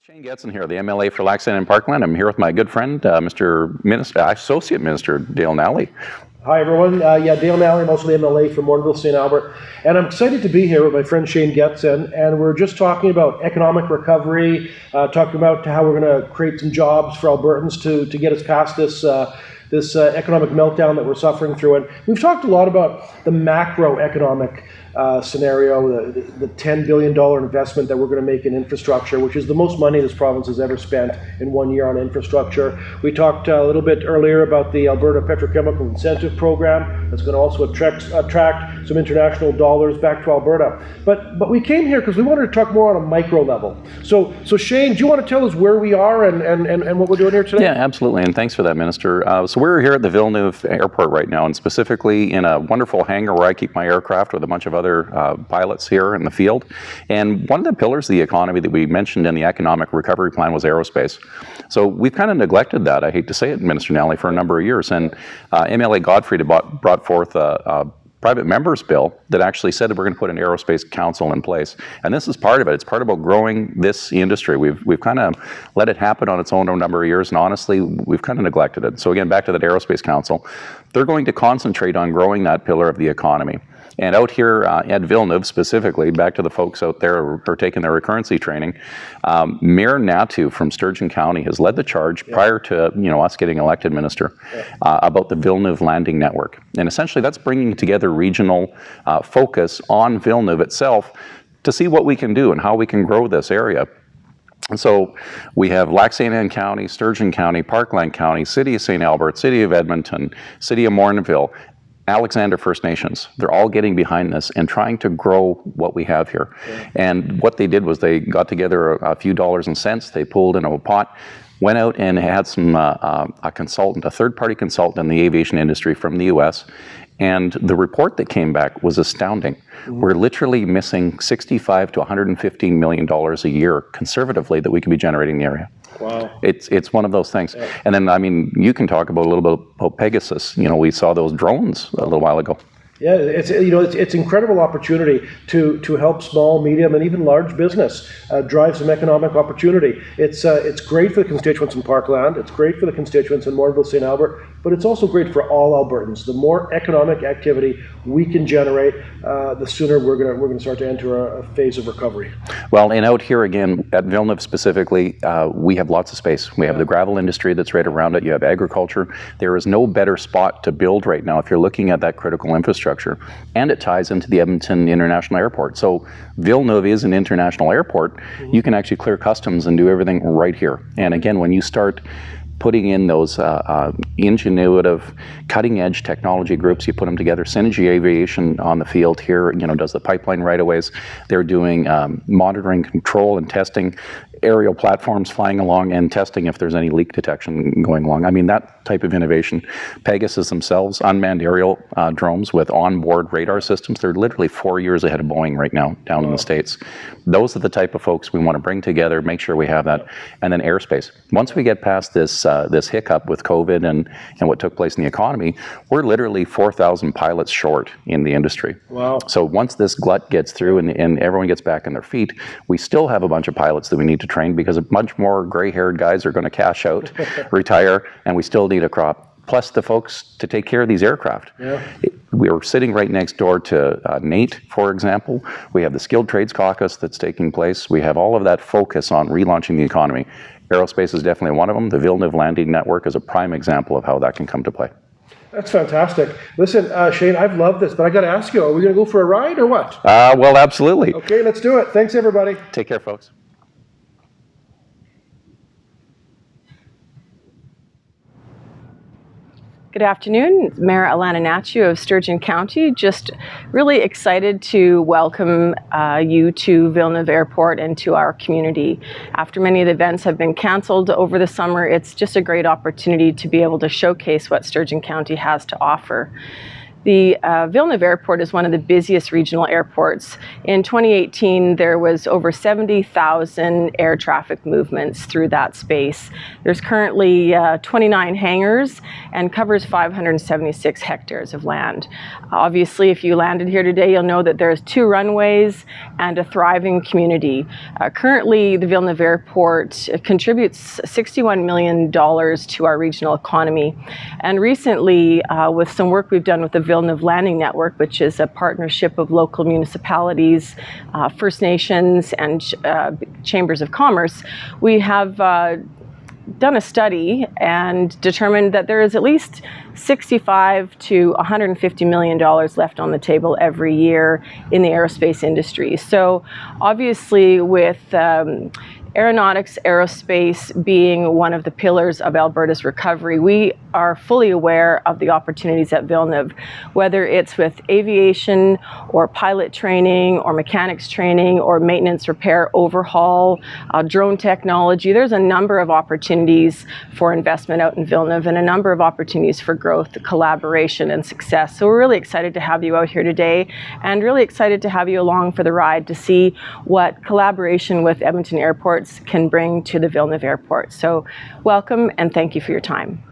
Shane Getson here, the MLA for Lac Ste and Anne-Parkland. I'm here with my good friend, Associate Minister Dale Nally. Hi everyone, Dale Nally, I'm also the MLA for Morinville, St. Albert, and I'm excited to be here with my friend Shane Getson, and we're just talking about economic recovery, talking about how we're going to create some jobs for Albertans to get us past this economic meltdown that we're suffering through. And we've talked a lot about the macroeconomic scenario, the $10 billion investment that we're going to make in infrastructure, which is the most money this province has ever spent in 1 year on infrastructure. We talked a little bit earlier about the Alberta Petrochemical Incentive Program that's going to also attract some international dollars back to Alberta. But we came here because we wanted to talk more on a micro level. So Shane, do you want to tell us where we are and what we're doing here today? Yeah, absolutely, and thanks for that, Minister. So we're here at the Villeneuve Airport right now, and specifically in a wonderful hangar where I keep my aircraft with a bunch of other pilots here in the field. And one of the pillars of the economy that we mentioned in the economic recovery plan was aerospace. So we've kind of neglected that, I hate to say it, Minister Nally, for a number of years. And MLA Godfrey brought forth a private members bill that actually said that we're going to put an aerospace council in place. And this is part of it. It's part about growing this industry. We've kind of let it happen on its own a number of years, and honestly, we've kind of neglected it. So again, back to that aerospace council, they're going to concentrate on growing that pillar of the economy. And out here at Villeneuve specifically, back to the folks out there who are taking their recurrency training, Mayor Hnatiw from Sturgeon County has led the charge prior to us getting elected, Minister, about the Villeneuve Landing Network. And essentially that's bringing together regional focus on Villeneuve itself to see what we can do and how we can grow this area. And so we have Lac Ste Anne County, Sturgeon County, Parkland County, City of St. Albert, City of Edmonton, City of Morinville, Alexander First Nations. They're all getting behind this and trying to grow what we have here. Yeah. And what they did was they got together a few dollars and cents, they pulled into a pot, went out and had some a consultant, a third-party consultant in the aviation industry from the US, and the report that came back was astounding. Mm-hmm. We're literally missing $65 to $115 million a year, conservatively, that we could be generating in the area. Wow. It's one of those things. Yeah. And then, I mean, you can talk about a little bit about Pegasus. We saw those drones a little while ago. Yeah, it's incredible opportunity to help small, medium, and even large business drive some economic opportunity. It's great for the constituents in Parkland. It's great for the constituents in Morinville, St. Albert, but it's also great for all Albertans. The more economic activity we can generate, the sooner we're going to start to enter a phase of recovery. Well, and out here again at Villeneuve specifically, we have lots of space. We have the gravel industry that's right around it. You have agriculture. There is no better spot to build right now if you're looking at that critical infrastructure. And it ties into the Edmonton International Airport. So Villeneuve is an international airport. Mm-hmm. You can actually clear customs and do everything right here. And again, when you start putting in those ingenuitive, cutting-edge technology groups, you put them together. Synergy Aviation on the field here, does the pipeline right-of-ways. They're doing monitoring, control, and testing, aerial platforms flying along and testing if there's any leak detection going along. I mean, that type of innovation. Pegasus themselves, unmanned aerial drones with onboard radar systems. They're literally 4 years ahead of Boeing right now down in the States. Those are the type of folks we want to bring together, make sure we have that. And then airspace. Once we get past this hiccup with COVID and what took place in the economy, we're literally 4,000 pilots short in the industry. Wow. So once this glut gets through and everyone gets back on their feet, we still have a bunch of pilots that we need to train because a bunch more gray-haired guys are going to cash out, retire, and we still need a crop. Plus the folks to take care of these aircraft. Yeah. We are sitting right next door to NAIT, for example. We have the Skilled Trades Caucus that's taking place. We have all of that focus on relaunching the economy. Aerospace is definitely one of them. The Villeneuve Landing Network is a prime example of how that can come to play. That's fantastic. Listen, Shane, I've loved this, but I got to ask you, are we going to go for a ride or what? Well, absolutely. Okay, let's do it. Thanks, everybody. Take care, folks. Good afternoon, Mayor Alanna Hnatiw of Sturgeon County. Just really excited to welcome you to Villeneuve Airport and to our community. After many of the events have been canceled over the summer, it's just a great opportunity to be able to showcase what Sturgeon County has to offer. The Villeneuve Airport is one of the busiest regional airports. In 2018, there was over 70,000 air traffic movements through that space. There's currently 29 hangars and covers 576 hectares of land. Obviously, if you landed here today, you'll know that there's 2 runways and a thriving community. Currently, the Villeneuve Airport contributes $61 million to our regional economy. And recently, with some work we've done with the Villeneuve Landing Network, which is a partnership of local municipalities, First Nations, and chambers of commerce, we have done a study and determined that there is at least $65 to $150 million left on the table every year in the aerospace industry. So obviously, with aeronautics, aerospace being one of the pillars of Alberta's recovery, we are fully aware of the opportunities at Villeneuve, whether it's with aviation or pilot training or mechanics training or maintenance, repair, overhaul, drone technology. There's a number of opportunities for investment out in Villeneuve and a number of opportunities for growth, collaboration, and success. So we're really excited to have you out here today and really excited to have you along for the ride to see what collaboration with Edmonton Airports can bring to the Villeneuve Airport. So welcome and thank you for your time.